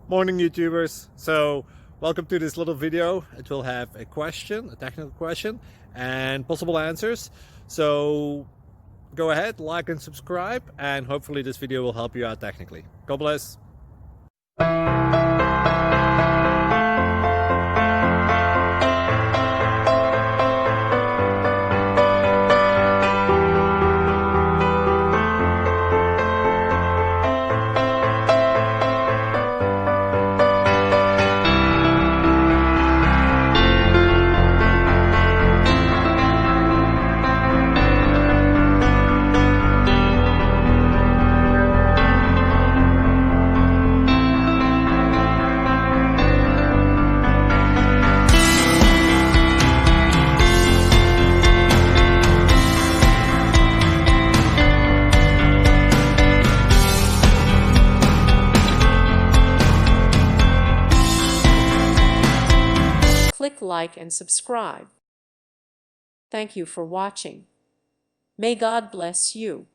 Morning YouTubers. So welcome to this little video. It will have a question, a technical question, and possible answers. So go ahead, like and subscribe, and hopefully this video will help you out technically. God bless. Click like and subscribe. Thank you for watching. May God bless you.